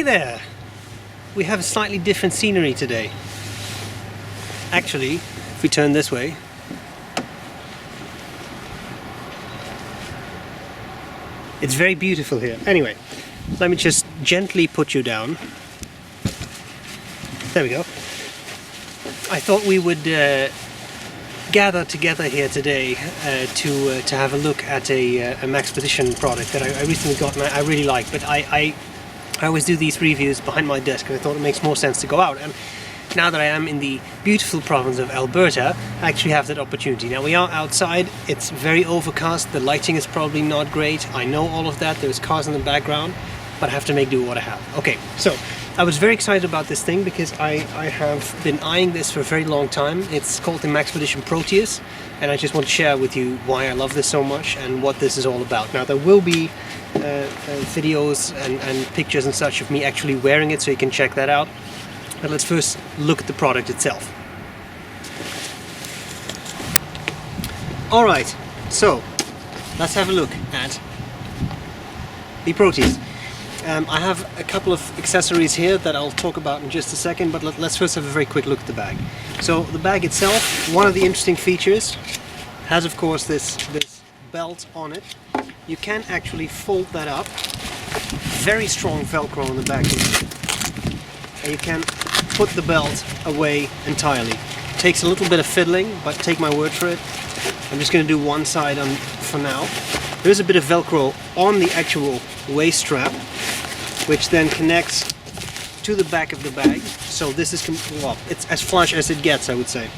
there! We have a slightly different scenery today. Actually, if we turn this way, it's very beautiful here. Anyway, let me just gently put you down. There we go. I thought we would gather together here today to have a look at a Maxpedition product that I recently got and I really like, but I always do these reviews behind my desk and I thought it makes more sense to go out. And now that I am in the beautiful province of Alberta, I actually have that opportunity. Now we are outside, it's very overcast, the lighting is probably not great, I know all of that, there's cars in the background, but I have to make do with what I have. Okay, so I was very excited about this thing because I have been eyeing this for a very long time. It's called the Maxpedition Proteus, and I just want to share with you why I love this so much and what this is all about. Now there will be videos and pictures and such of me actually wearing it, so you can check that out. But let's first look at the product itself. Alright, so let's have a look at the Proteus. I have a couple of accessories here that I'll talk about in just a second, but let's first have a very quick look at the bag. So the bag itself, one of the interesting features, has of course this belt on it. You can actually fold that up. Very strong Velcro on the back here. And you can put the belt away entirely. It takes a little bit of fiddling, but take my word for it. I'm just going to do one side on for now. There's a bit of Velcro on the actual waist strap, which then connects to the back of the bag. So this is, well, it's as flush as it gets, I would say.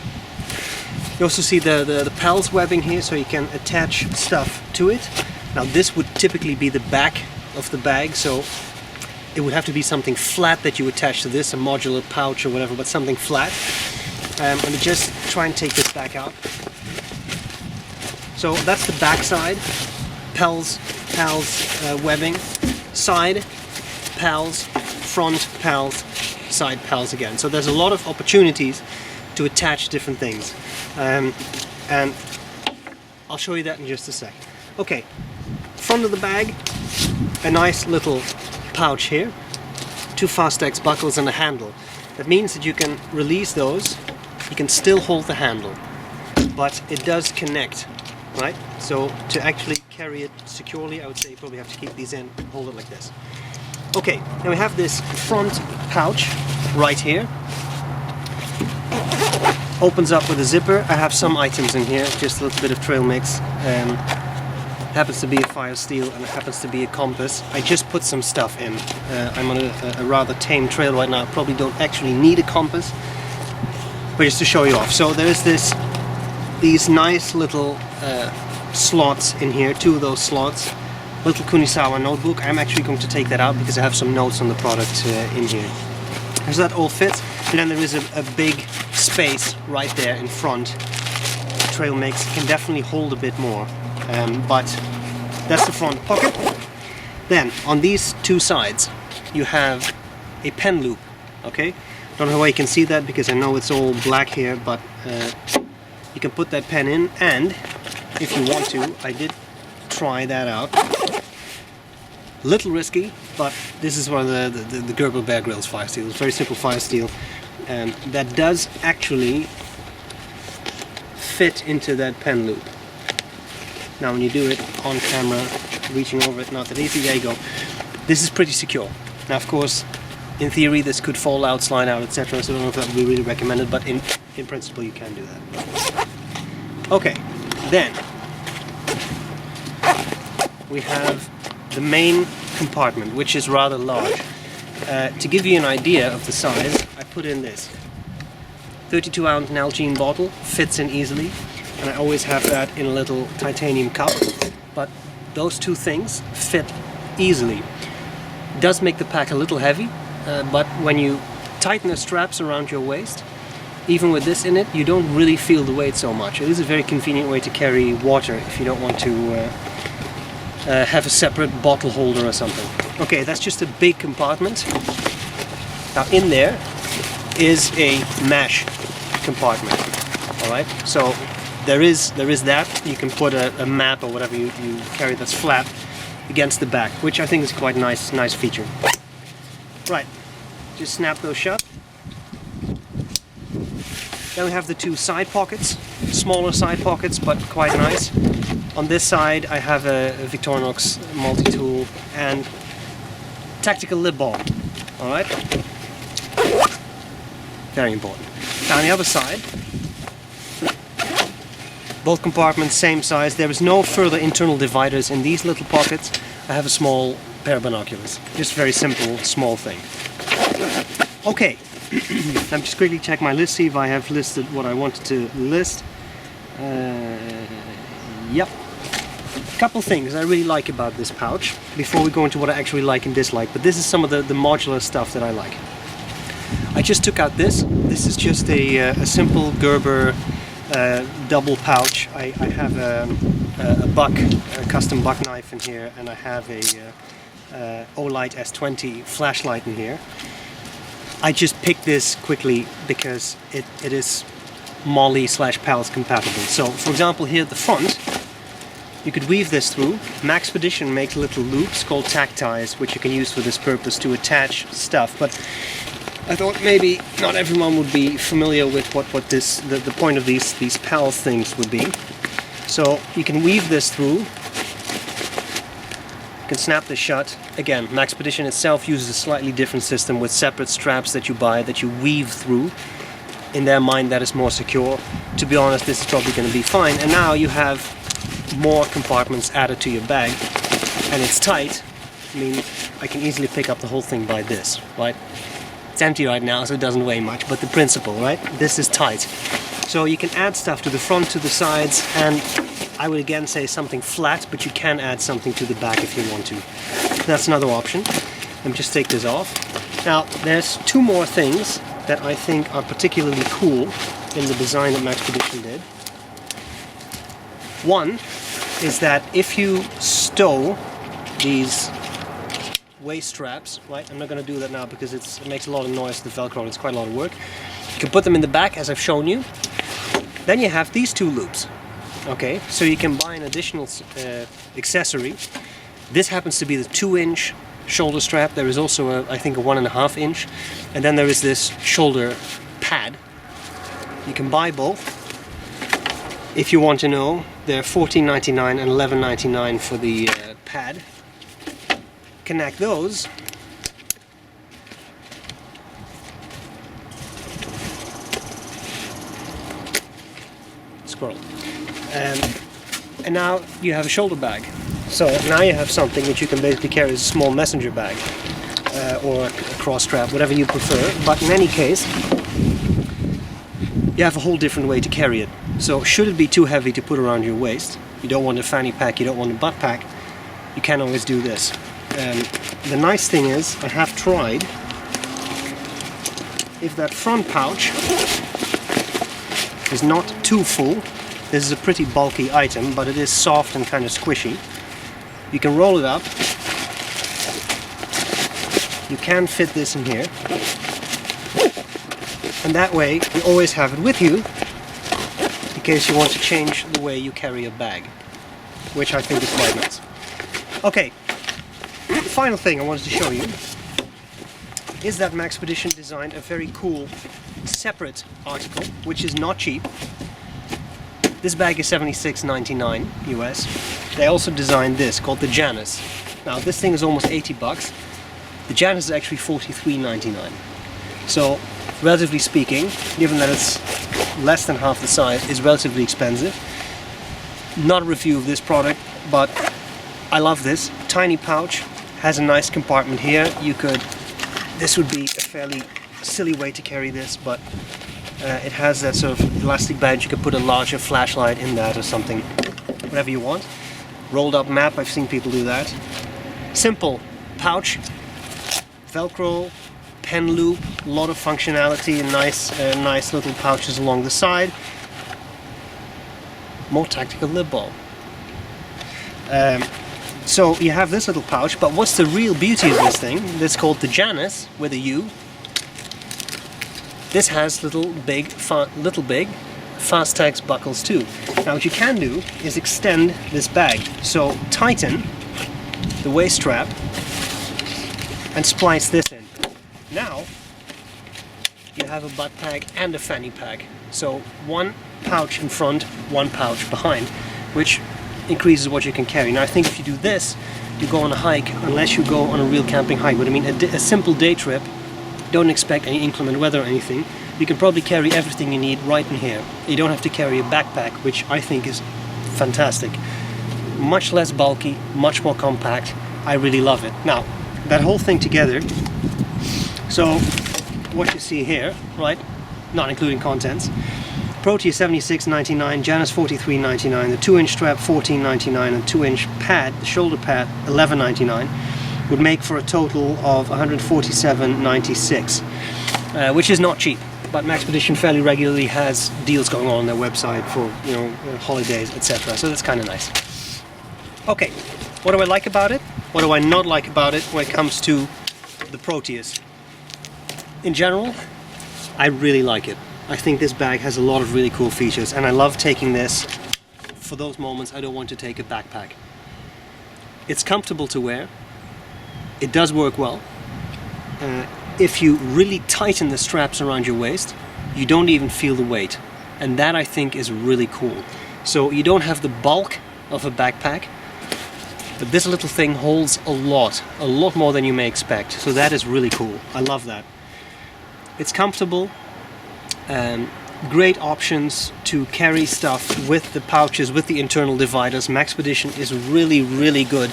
You also see the pals webbing here, so you can attach stuff to it. Now this would typically be the back of the bag, so it would have to be something flat that you attach to this, a modular pouch or whatever, but something flat. Let me just try and take this back out. So that's the back side, pals webbing, side pals, front pals, side pals again. So there's a lot of opportunities to attach different things, and I'll show you that in just a sec. Okay, front of the bag, a nice little pouch here, 2 Fastex buckles and a handle. That means that you can release those, you can still hold the handle, but it does connect, right? So to actually carry it securely, I would say you probably have to keep these in and hold it like this. Okay, now we have this front pouch right here. Opens up with a zipper. I have some items in here, just a little bit of trail mix. Happens to be a fire steel and it happens to be a compass. I just put some stuff in. I'm on a rather tame trail right now. I probably don't actually need a compass, but just to show you off. So there is these nice little slots in here, 2 of those slots. Little Kunisawa notebook. I'm actually going to take that out because I have some notes on the product in here. So that all fits, and then there is a big space right there in front. Trail mix can definitely hold a bit more, but that's the front pocket. Then on these 2 sides you have a pen loop. Okay, don't know how you can see that because I know it's all black here, but you can put that pen in, and if you want to, I did try that out. Little risky, but this is one of the Gerber Bear Grylls fire steel. It's very simple fire steel, and that does actually fit into that pen loop. Now when you do it on camera, reaching over it, not that easy, there you go. This is pretty secure. Now of course, in theory this could fall out, slide out, etc. So I don't know if that would be really recommended, but in principle you can do that. Okay, then we have the main compartment, which is rather large. To give you an idea of the size, I put in this 32-ounce Nalgene bottle, fits in easily, and I always have that in a little titanium cup, but those 2 things fit easily. It does make the pack a little heavy, but when you tighten the straps around your waist, even with this in it, you don't really feel the weight so much. It is a very convenient way to carry water if you don't want to have a separate bottle holder or something. Okay, that's just a big compartment. Now in there is a mesh compartment. Alright, so there is that. You can put a map or whatever you carry that's flat against the back, which I think is quite a nice feature. Right, just snap those shut. Then we have the two side pockets, smaller side pockets, but quite nice. On this side I have a Victorinox multi-tool and tactical lip balm. Alright? Very important. Now on the other side, both compartments same size. There is no further internal dividers in these little pockets. I have a small pair of binoculars. Just very simple, small thing. Okay, let me just quickly check my list, see if I have listed what I wanted to list. Yep. A couple things I really like about this pouch before we go into what I actually like and dislike, but this is some of the modular stuff that I like. I just took out this. This is just a simple Gerber double pouch. I have a custom buck knife in here, and I have a Olight S20 flashlight in here. I just picked this quickly because it is MOLLE/PALS compatible. So for example here at the front you could weave this through. Maxpedition makes little loops called tack ties which you can use for this purpose to attach stuff, but I thought maybe not everyone would be familiar with what the point of these PALS things would be. So you can weave this through, you can snap this shut. Again, Maxpedition itself uses a slightly different system with separate straps that you buy that you weave through. In their mind that is more secure. To be honest, this is probably going to be fine. And now you have more compartments added to your bag, and it's tight. I mean, I can easily pick up the whole thing by this, right? It's empty right now, so it doesn't weigh much, but the principle, right? This is tight. So you can add stuff to the front, to the sides, and I would again say something flat, but you can add something to the back if you want to. That's another option. Let me just take this off. Now, there's two more things that I think are particularly cool in the design that Maxpedition did. One is that if you stow these waist straps, right? I'm not going to do that now because it makes a lot of noise, the Velcro, and it's quite a lot of work. You can put them in the back as I've shown you. Then you have these two loops. Okay, so you can buy an additional accessory. This happens to be the 2-inch shoulder strap. There is also I think a 1.5 inch, and then there is this shoulder pad. You can buy both. If you want to know, they're $14.99 and $11.99 for the pad. Connect those. Squirrel. And now you have a shoulder bag. So now you have something that you can basically carry as a small messenger bag or a cross strap, whatever you prefer. But in any case, you have a whole different way to carry it. So should it be too heavy to put around your waist, you don't want a fanny pack, you don't want a butt pack, you can always do this. The nice thing is, I have tried, if that front pouch is not too full, this is a pretty bulky item, but it is soft and kind of squishy. You can roll it up. You can fit this in here. And that way you always have it with you in case you want to change the way you carry a bag, which I think is quite nice. Okay, the final thing I wanted to show you is that Maxpedition designed a very cool separate article, which is not cheap. This bag is $76.99 US. They also designed this called the Janus. Now this thing is almost 80 bucks. The Janus is actually $43.99. So relatively speaking, given that it's less than half the size, it's relatively expensive. Not a review of this product, but I love this. Tiny pouch, has a nice compartment here. This would be a fairly silly way to carry this, but it has that sort of elastic band. You could put a larger flashlight in that or something, whatever you want. Rolled up map, I've seen people do that. Simple pouch, Velcro, pen loop, a lot of functionality, and nice little pouches along the side. More tactical lip balm. So you have this little pouch, but what's the real beauty of this thing? That's called the Janus with a U. This has little big Fastex buckles too. Now what you can do is extend this bag. So tighten the waist strap and splice this in. you have a butt pack and a fanny pack. So one pouch in front, one pouch behind, which increases what you can carry. Now I think if you do this, you go on a hike, unless you go on a real camping hike, but I mean a simple day trip, don't expect any inclement weather or anything, you can probably carry everything you need right in here. You don't have to carry a backpack, which I think is fantastic. Much less bulky, much more compact. I really love it. Now, that whole thing together, so what you see here, right, not including contents, Proteus $76.99, Janus $43.99, the 2-inch strap $14.99, and 2-inch pad, the shoulder pad, $11.99, would make for a total of $147.96, which is not cheap. But Maxpedition fairly regularly has deals going on their website for, you know, holidays, etc. So that's kind of nice. Okay, what do I like about it? What do I not like about it when it comes to the Proteus? In general, I really like it. I think this bag has a lot of really cool features, and I love taking this for those moments I don't want to take a backpack. It's comfortable to wear. It does work well. If you really tighten the straps around your waist, you don't even feel the weight. And that I think is really cool. So you don't have the bulk of a backpack, but this little thing holds a lot more than you may expect. So that is really cool. I love that. It's comfortable. Great options to carry stuff with the pouches, with the internal dividers. Maxpedition is really good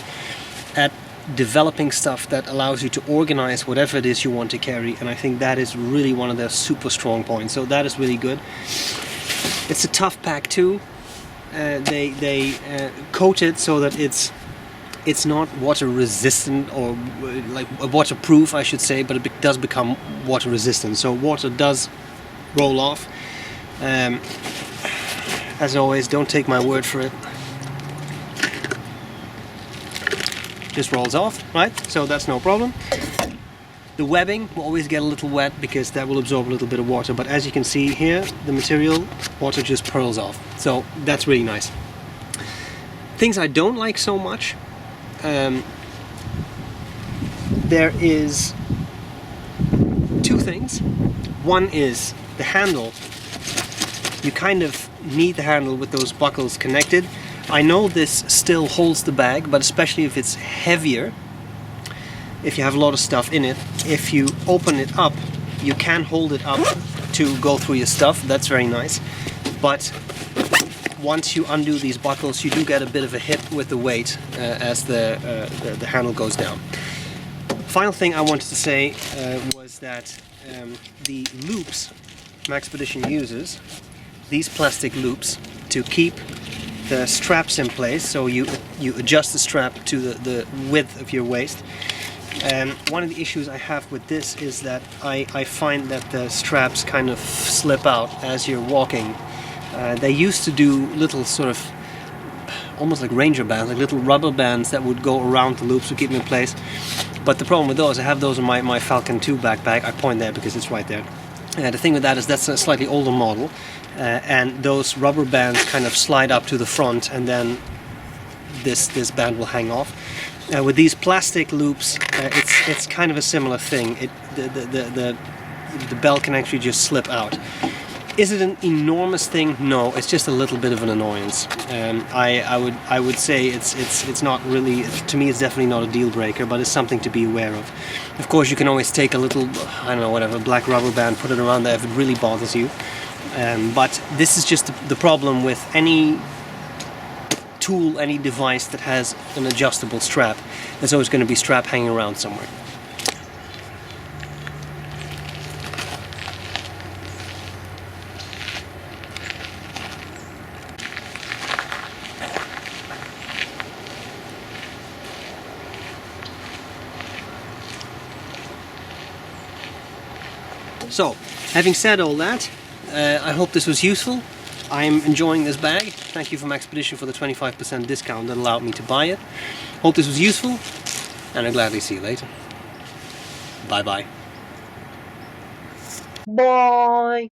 at developing stuff that allows you to organize whatever it is you want to carry, and I think that is really one of their super strong points. So that is really good. It's a tough pack too. They coat it so that it's not water resistant, or like waterproof I should say, but it does become water resistant, so water does roll off. As always, don't take my word for it. Just rolls off, right? So that's no problem. The webbing will always get a little wet because that will absorb a little bit of water, but as you can see here, the material, water just pearls off. So that's really nice. Things I don't like so much, there is two things. One is the handle. You kind of need the handle with those buckles connected. I know this still holds the bag, but especially if it's heavier, if you have a lot of stuff in it, if you open it up, you can hold it up to go through your stuff. That's very nice. But once you undo these buckles, you do get a bit of a hit with the weight as the handle goes down. Final thing I wanted to say was that the loops Maxpedition uses, these plastic loops, to keep the straps in place, so you adjust the strap to the width of your waist. One of the issues I have with this is that I find that the straps kind of slip out as you're walking. They used to do little sort of almost like ranger bands, like little rubber bands that would go around the loops to keep them in place. But the problem with those, I have those in my Falcon 2 backpack. I point there because it's right there. The thing with that is that's a slightly older model, and those rubber bands kind of slide up to the front, and then this band will hang off. With these plastic loops, it's kind of a similar thing. The belt can actually just slip out. Is it an enormous thing? No, it's just a little bit of an annoyance. I would say it's not really, to me it's definitely not a deal breaker, but it's something to be aware of. Of course, you can always take a little, I don't know, whatever, black rubber band, put it around there if it really bothers you. But this is just the problem with any tool, any device that has an adjustable strap. There's always going to be strap hanging around somewhere. So, having said all that, I hope this was useful. I'm enjoying this bag. Thank you for Maxpedition for the 25% discount that allowed me to buy it. Hope this was useful, and I'll gladly see you later. Bye bye. Bye!